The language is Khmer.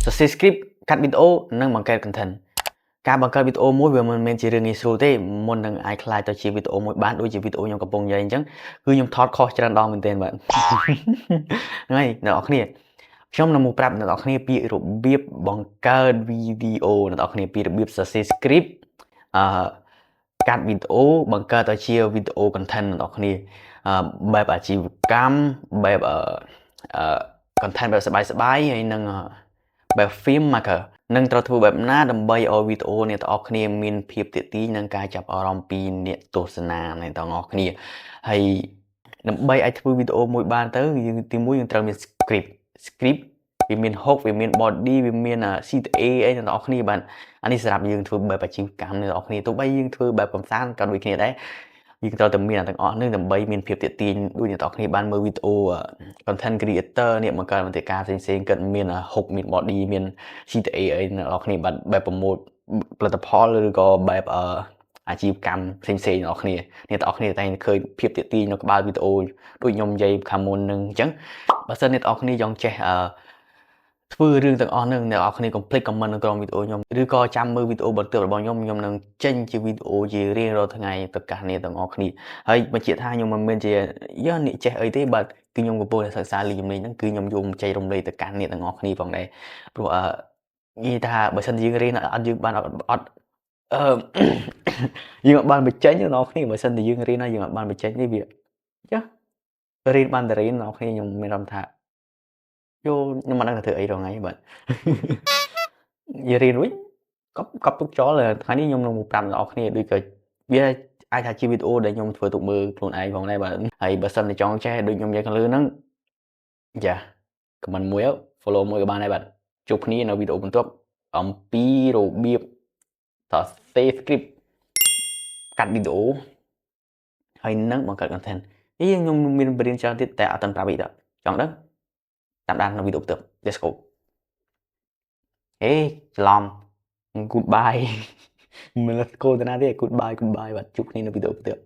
សរសេរ script កាត់វីដេអូនិងបង្កើត content ការបង្កើតវីដេអូមួយវាមិនមែនជារឿងងាយស្រួលទេមុននឹងអាចខ្លាយទៅជាវីដេអូមួយបានដូចជាវីដេអូខ្ញុំកំពុងនិយាយអញ្ចឹងគឺខ្ញុំថតខុសច្រើនដងមែនទែនបាទហ្នឹងហើយអ្នកនរគ្នាខ្ញុំនឹងមកប្រាប់អ្នកនរគ្នាពីរបៀបបង្កើតវីដេអូអ្នកនរគ្នាពីរបៀបសរសេរ script កាត់វីដេអូបង្កើតឲ្យជាវីដេអូ content អ្នកនរគ្នាបែបអាជីវកម្មបែបcontent បែបសប្បាយៗហើយនឹងបែប film maker នឹងត្រូវធ្វើបែបណាដើម្បីឲ្យវីដេអូអ្នកទាំងអស់គ្នាមានភាពទាក់ទាញនិងការចាប់អារម្មណ៍ពីអ្នកទស្សនាអ្នកទាំងអស់គ្នាហើយដើម្បីអាចធ្វើវីដេអូមួយបានទៅយើងទីមួយយើងត្រូវមាន script វាមាន hook វាមាន body វាមាន CTA អីអ្នកទាំងអស់គ្នាបាទអានេះសម្រាប់យើងធ្វើបែបអាជីវកម្មអ្នកទាំងអស់គ្នាទោះបីយើងធ្វើបែបកំសាន្តក៏ដូចគ្នាដែរយើងត្រូវតែមានទាំងអស់នេះដើម្បីមានភាពទាក់ទាញដូចអ្នកទាំងអស់គ្នាបានមើលវីដេអូ content creator នេះបង្កើតមាតិកាផ្សេងៗគាត់មាន hook មាន body មាន CTA អីអ្នកទាំងអស់គ្នាបាទបែបប្រមូលផលិតផលឬក៏បែបអាជីវកម្មផ្សេងៗអ្នកទាំងអស់គ្នាអ្នកទាំងអស់គ្នាតែឃើញភាពទាក់ទាញនៅក្បាលវីដេអូដូចខ្ញុំនិយាយខាងមុននឹងអញ្ចឹងបើសិនអ្នកទាំងអស់គ្នាចង់ចេះធ្វើរឿងទាំងអស់ហ្នឹងអ្នកនរគ្នាកុំភ្លេច comment នៅក្រោមវីដេអូខ្ញុំឬក៏ចាំមើលវីដេអូបន្ទាប់របស់ខ្ញុំនឹងចេញជាវីដេអូជារៀងរាល់ថ្ងៃប្រកាសអ្នកទាំងអស់គ្នាហើយបញ្ជាក់ថាខ្ញុំមិនមែនជាយកអ្នកចេះអីទេបាទគឺខ្ញុំកំពុងតែសិក្សាលេខជំនាញហ្នឹងគឺខ្ញុំយកមកចែករំលែកទៅកាន់អ្នកទាំងអស់គ្នាផងដែរព្រោះនិយាយថាបើសិនយើងរៀនអត់យើងបានអត់យើងអត់បានបញ្ចេញអ្នកនរគ្នាបើសិនតែយើងរៀនហើយយើងអត់បានបញ្ចេញទេវាចារៀនបានតែរៀនអ្នកនរគ្នាខ្ញុំមានអារម្មណ៍ថាខ្ញុំមិនដឹងថាធ្វើអីរាល់ថ្ងៃបាទនិយាយរៀនរួចកប់ទុកចោលថ្ងៃនេះខ្ញុំនឹងមកប្រាប់អ្នកនរគ្នាដូចក៏វាអាចថាជាវីដេអូដែលខ្ញុំធ្វើទុកមើលខ្លួនឯងផងដែរបាទហើយបើសិនតែចង់ចេះដូចខ្ញុំនិយាយខាងលើហ្នឹងចា comment មួយ follow មួយក៏បានដែរបាទជួបគ្នានៅវីដេអូបន្ទាប់អំពីរបៀបសរសេរ script កាត់វីដេអូហើយនឹងបង្កើត content ខ្ញុំមានបរិញ្ញាច្រើនទៀតតែអត់ទាន់ប្រាប់អីដល់ចង់ដឹងតាមដាននៅវីដេអូបន្ទាប់ let's go ច្រឡំ goodbye មិន let's go ទៅណាទេ goodbye បាទជួបគ្នានៅវីដេអូបន្ទាប់